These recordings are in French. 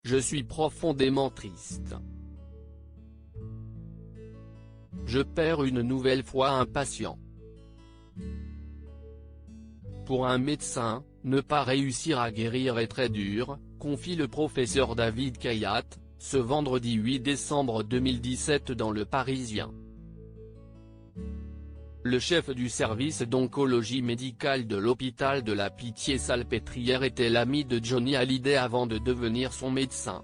Je suis profondément triste. Je perds une nouvelle fois un patient. Pour un médecin, ne pas réussir à guérir est très dur, confie le professeur David Kayat, ce vendredi 8 décembre 2017 dans Le Parisien. Le chef du service d'oncologie médicale de l'hôpital de la Pitié-Salpêtrière était l'ami de Johnny Hallyday avant de devenir son médecin.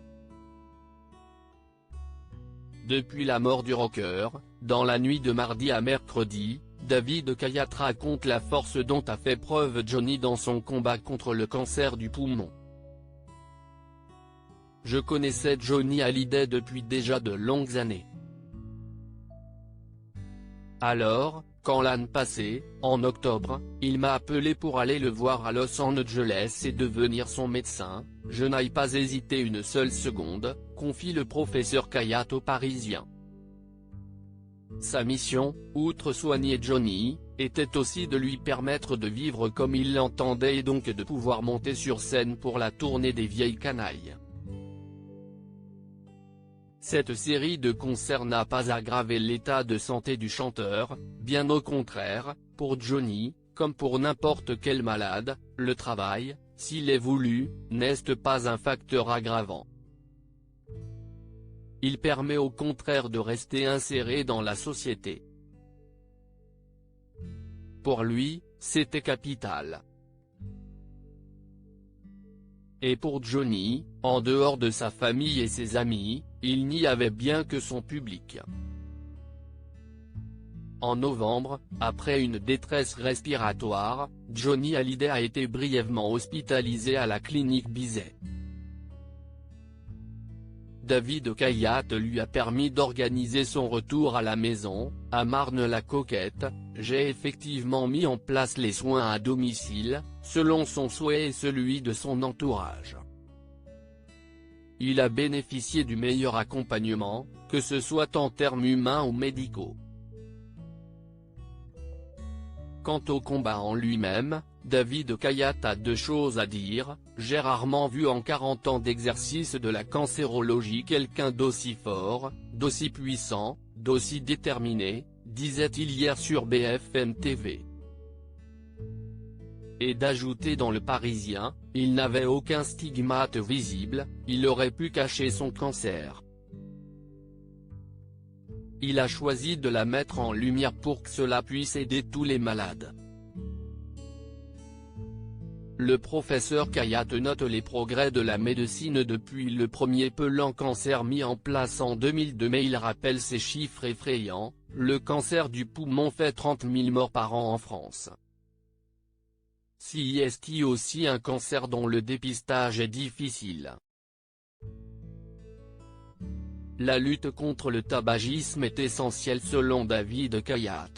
Depuis la mort du rocker, dans la nuit de mardi à mercredi, David Kayat raconte la force dont a fait preuve Johnny dans son combat contre le cancer du poumon. Je connaissais Johnny Hallyday depuis déjà de longues années. Alors, quand l'année passée, en octobre, il m'a appelé pour aller le voir à Los Angeles et devenir son médecin, je n'ai pas hésité une seule seconde, confie le professeur Kayat au Parisien. Sa mission, outre soigner Johnny, était aussi de lui permettre de vivre comme il l'entendait et donc de pouvoir monter sur scène pour la tournée des Vieilles Canailles. Cette série de concerts n'a pas aggravé l'état de santé du chanteur, bien au contraire, pour Johnny, comme pour n'importe quel malade, le travail, s'il est voulu, n'est pas un facteur aggravant. Il permet au contraire de rester inséré dans la société. Pour lui, c'était capital. Et pour Johnny, en dehors de sa famille et ses amis, il n'y avait bien que son public. En novembre, après une détresse respiratoire, Johnny Hallyday a été brièvement hospitalisé à la clinique Bizet. David Kayat lui a permis d'organiser son retour à la maison, à Marne-la-Coquette. J'ai effectivement mis en place les soins à domicile, selon son souhait et celui de son entourage. Il a bénéficié du meilleur accompagnement, que ce soit en termes humains ou médicaux. Quant au combat en lui-même, David Kayat a deux choses à dire. J'ai rarement vu en 40 ans d'exercice de la cancérologie quelqu'un d'aussi fort, d'aussi puissant, d'aussi déterminé, disait-il hier sur BFM TV. Et d'ajouter dans Le Parisien, il n'avait aucun stigmate visible, il aurait pu cacher son cancer. Il a choisi de la mettre en lumière pour que cela puisse aider tous les malades. Le professeur Kayat note les progrès de la médecine depuis le premier plan cancer mis en place en 2002, mais il rappelle ces chiffres effrayants: le cancer du poumon fait 30 000 morts par an en France. C'est aussi un cancer dont le dépistage est difficile. La lutte contre le tabagisme est essentielle selon David Kayat.